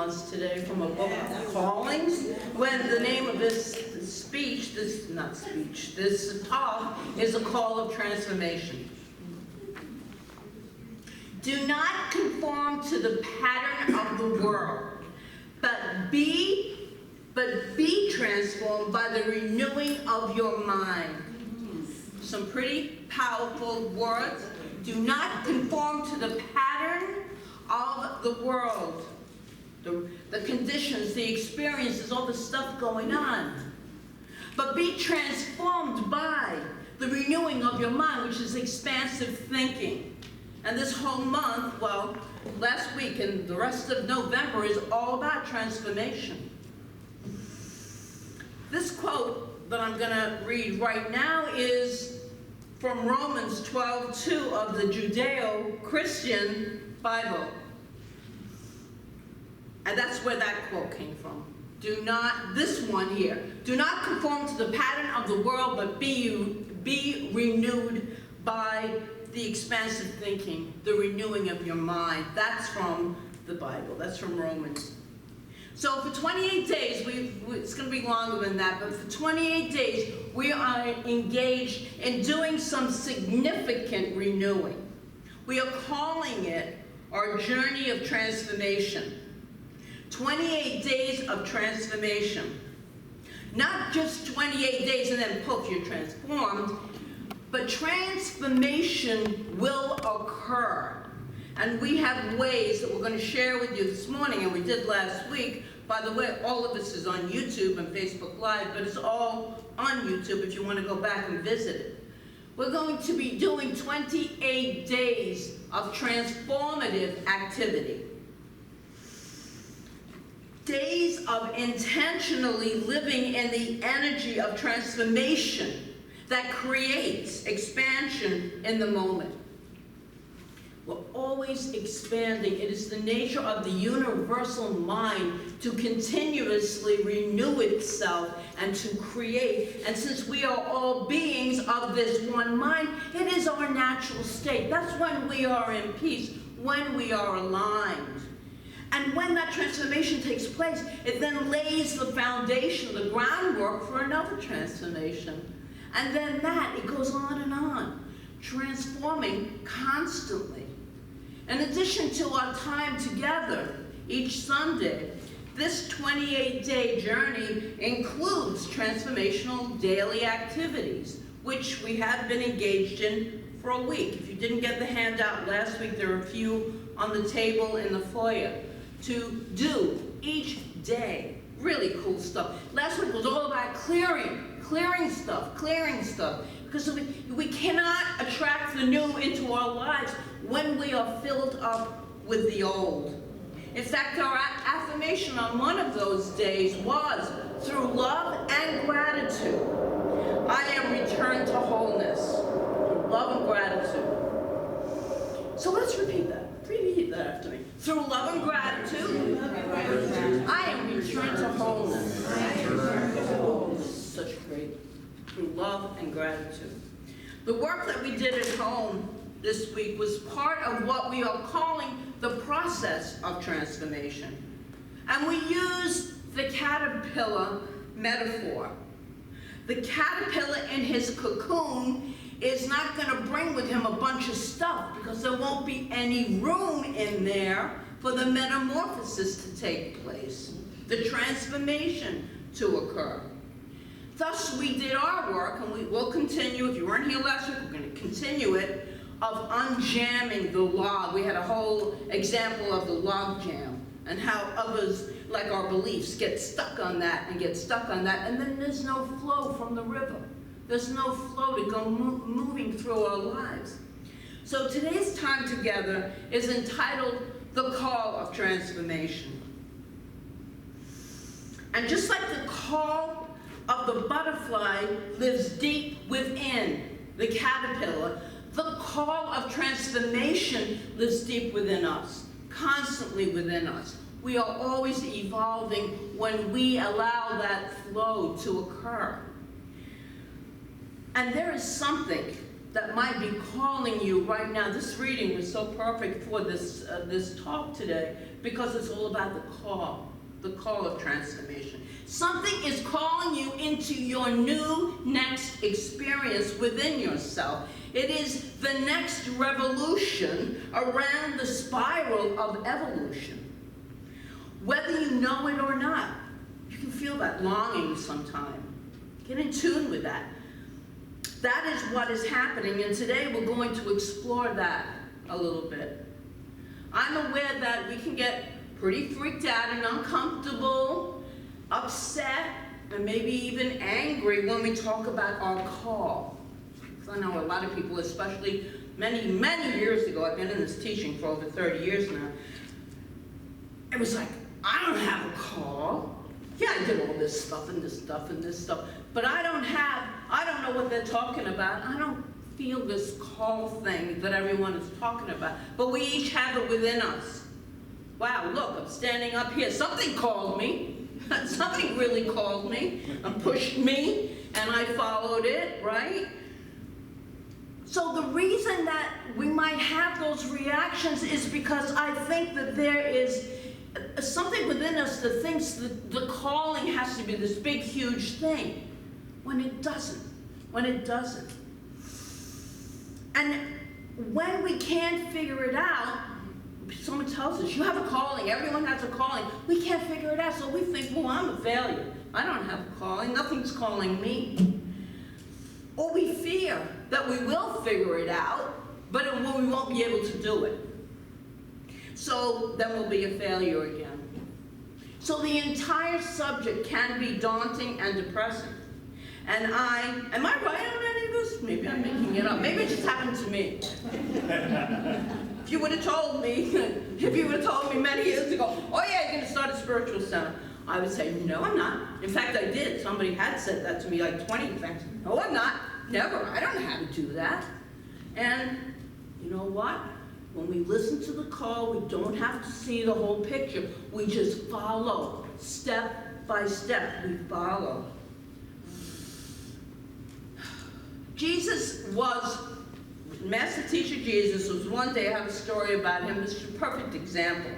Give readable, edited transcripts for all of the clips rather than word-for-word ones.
us today from a book of Callings, when the name of this talk is a call of transformation. Do not conform to the pattern of the world, but be transformed by the renewing of your mind. Some pretty powerful words. Do not conform to the pattern of the world. The conditions, the experiences, all the stuff going on. But be transformed by the renewing of your mind, which is expansive thinking. And this whole month, well, last week and the rest of November is all about transformation. This quote that I'm going to read right now is from Romans 12:2 of the Judeo-Christian Bible. And that's where that quote came from. This one here, do not conform to the pattern of the world, but be renewed by the expansive thinking, the renewing of your mind. That's from the Bible. That's from Romans. So for 28 days, it's going to be longer than that, but for 28 days, we are engaged in doing some significant renewing. We are calling it our journey of transformation. 28 days of transformation. Not just 28 days and then poof, you're transformed, but transformation will occur. And we have ways that we're going to share with you this morning, and we did last week. By the way, all of this is on YouTube and Facebook Live, but it's all on YouTube if you want to go back and visit it. We're going to be doing 28 days of transformative activity. Days of intentionally living in the energy of transformation that creates expansion in the moment. We're always expanding. It is the nature of the universal mind to continuously renew itself and to create. And since we are all beings of this one mind, it is our natural state. That's when we are in peace, when we are aligned. And when that transformation takes place, it then lays the foundation, the groundwork for another transformation. And then it goes on, transforming constantly. In addition to our time together each Sunday, this 28-day journey includes transformational daily activities, which we have been engaged in for a week. If you didn't get the handout last week, there are a few on the table in the foyer to do each day. Really cool stuff. Last week was all about clearing stuff, because we cannot attract the new into our lives when we are filled up with the old. In fact, our affirmation on one of those days was, through love and gratitude, I am returned to wholeness. Through love and gratitude. So let's repeat that. Repeat that after me. Through love and gratitude, I am returned to wholeness. Such great. Through love and gratitude. The work that we did at home this week was part of what we are calling the process of transformation. And we use the caterpillar metaphor. The caterpillar in his cocoon is not going to bring with him a bunch of stuff because there won't be any room in there for the metamorphosis to take place, the transformation to occur. Thus, we did our work, and we will continue. If you weren't here last week, we're going to continue it, of unjamming the log. We had a whole example of the log jam and how others, like our beliefs, get stuck on that, and then there's no flow from the river. There's no flow to go moving through our lives. So today's time together is entitled The Call of Transformation. And just like the call of the butterfly lives deep within the caterpillar, the call of transformation lives deep within us, constantly within us. We are always evolving when we allow that flow to occur. And there is something that might be calling you right now. This reading was so perfect for this talk today. because it's all about the call of transformation. Something is calling you into your new next experience within yourself. It is the next revolution around the spiral of evolution. Whether you know it or not, you can feel that longing sometime. Get in tune with that. That is what is happening, and today we're going to explore that a little bit. I'm aware that we can get pretty freaked out and uncomfortable, upset, and maybe even angry when we talk about our call. I know a lot of people, especially many, many years ago, I've been in this teaching for over 30 years now, it was like, I don't have a call. Yeah, I did all this stuff and this stuff and this stuff, but I don't know what they're talking about. I don't feel this call thing that everyone is talking about, but we each have it within us. Wow, look, I'm standing up here. Something called me. Something really called me and pushed me, and I followed it, right? So the reason that we might have those reactions is because I think that there is something within us that thinks that the calling has to be this big, huge thing, when it doesn't. And when we can't figure it out, someone tells us, you have a calling, everyone has a calling. We can't figure it out, so we think, well, I'm a failure. I don't have a calling, nothing's calling me. Or we fear that we will figure it out, but we won't be able to do it. So then we'll be a failure again. So the entire subject can be daunting and depressing. And am I right on any of this? Maybe I'm making it up. Maybe it just happened to me. If you would have told me many years ago, oh yeah, you're going to start a spiritual center, I would say, no, I'm not. In fact, I did. Somebody had said that to me like 20 times. No, I'm not. Never. I don't know how to do that. And you know what? When we listen to the call, we don't have to see the whole picture. We just follow. Step by step, we follow. Master Teacher Jesus was one day, I have a story about him, this is a perfect example.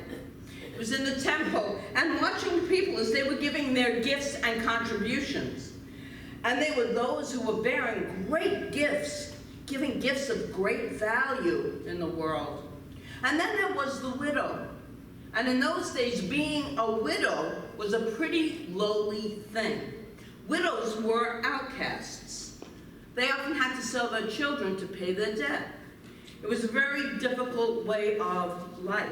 He was in the temple and watching the people as they were giving their gifts and contributions. And they were those who were bearing great gifts, giving gifts of great value in the world. And then there was the widow. And in those days, being a widow was a pretty lowly thing. Widows were outcasts. They often had to sell their children to pay their debt. It was a very difficult way of life.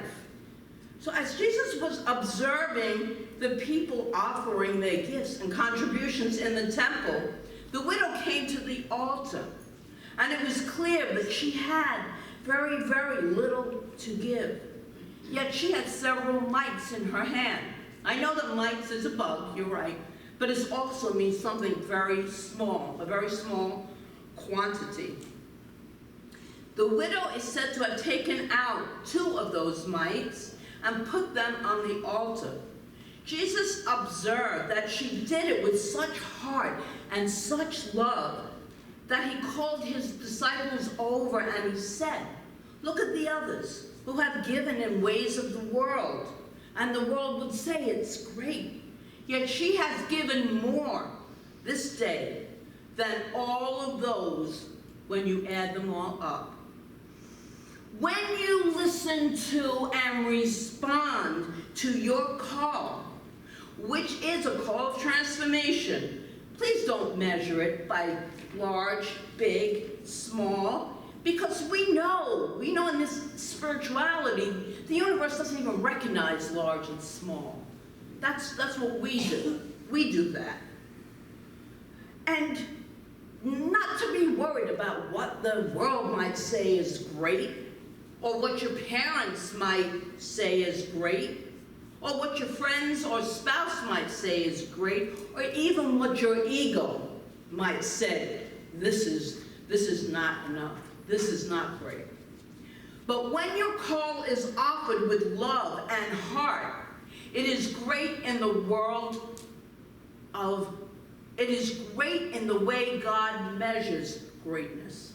So as Jesus was observing the people offering their gifts and contributions in the temple, the widow came to the altar. And it was clear that she had very, very little to give. Yet she had several mites in her hand. I know that mites is a bug, you're right, but it also means something very small, a very small quantity. The widow is said to have taken out 2 of those mites and put them on the altar. Jesus observed that she did it with such heart and such love that he called his disciples over and he said, look at the others who have given in ways of the world. And the world would say it's great. Yet she has given more this day than all of those when you add them all up. When you listen to and respond to your call, which is a call of transformation, please don't measure it by large, big, small, because we know in this spirituality, the universe doesn't even recognize large and small. That's what we do. We do that. And not to be worried about what the world might say is great, or what your parents might say is great, or what your friends or spouse might say is great, or even what your ego might say. This is not enough. This is not great. But when your call is offered with love and heart, it is great in the way God measures greatness.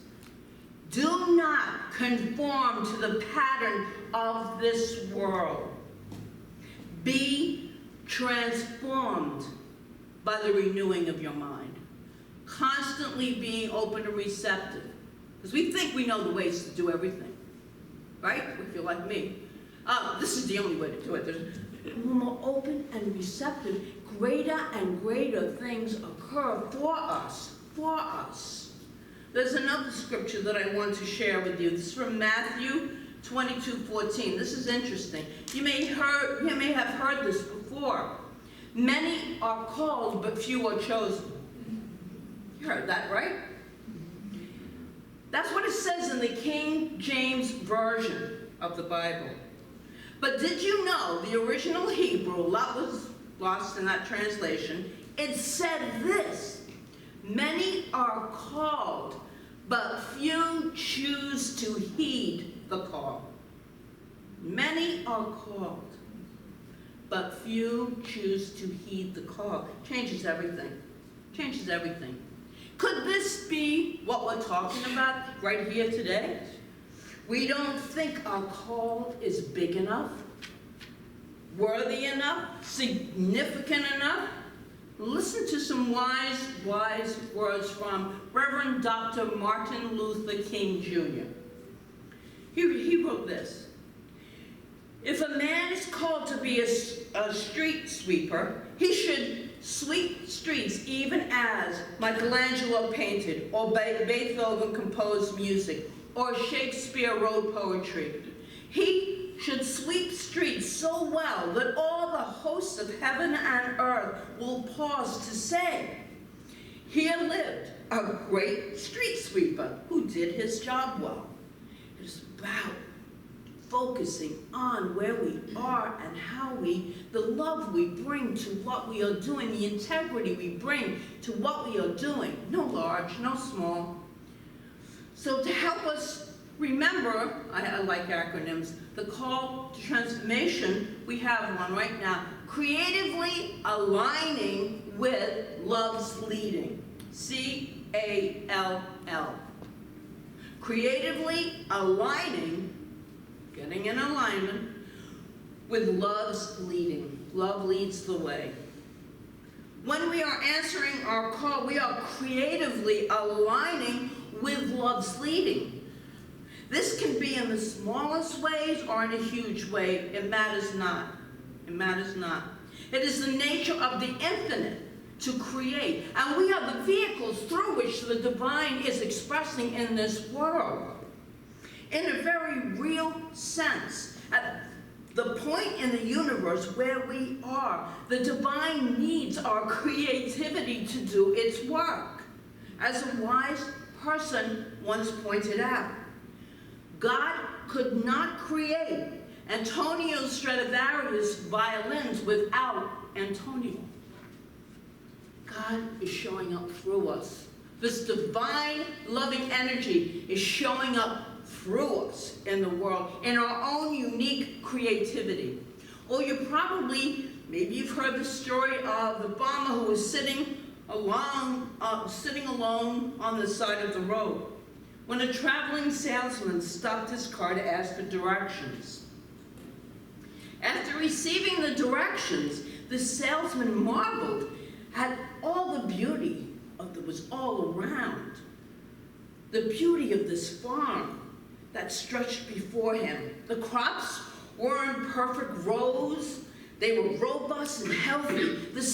Do not conform to the pattern of this world. Be transformed by the renewing of your mind. Constantly being open and receptive. Because we think we know the ways to do everything. Right? If you're like me. This is the only way to do it. When we're more open and receptive, greater and greater things occur for us. For us. There's another scripture that I want to share with you. This is from Matthew 22:14. This is interesting. You may have heard this before. Many are called, but few are chosen. You heard that, right? That's what it says in the King James Version of the Bible. But did you know the original Hebrew, a lot was lost in that translation, it said this: many are called, but few choose to heed the call. Many are called, but few choose to heed the call. Changes everything. Changes everything. Could this be what we're talking about right here today? We don't think our call is big enough, worthy enough, significant enough. Listen to some wise words from Reverend Dr. Martin Luther King Jr. He wrote this: if a man is called to be a street sweeper, he should sweep streets even as Michelangelo painted, or Beethoven composed music, or Shakespeare wrote poetry. He should sweep streets so well that all the hosts of heaven and earth will pause to say, here lived a great street sweeper who did his job well. It is about focusing on where we are and how the love we bring to what we are doing, the integrity we bring to what we are doing. No large, no small. So to help us remember, I like acronyms, the call to transformation, we have one right now. Creatively aligning with love's leading. C-A-L-L. Creatively aligning, getting in alignment with love's leading. Love leads the way. When we are answering our call, we are creatively aligning with love's leading. This can be in the smallest ways or in a huge way. It matters not. It matters not. It is the nature of the infinite to create. And we are the vehicles through which the divine is expressing in this world. In a very real sense, at the point in the universe where we are, the divine needs our creativity to do its work. As a wise person once pointed out, God could not create Antonio Stradivarius violins without Antonio. God is showing up through us. This divine loving energy is showing up through us in the world, in our own unique creativity. Or maybe you've heard the story of the farmer who was sitting alone on the side of the road when a traveling salesman stopped his car to ask for directions. After receiving the directions, the salesman marveled at all the beauty that was all around. The beauty of this farm that stretched before him. The crops were in perfect rows. They were robust and healthy. The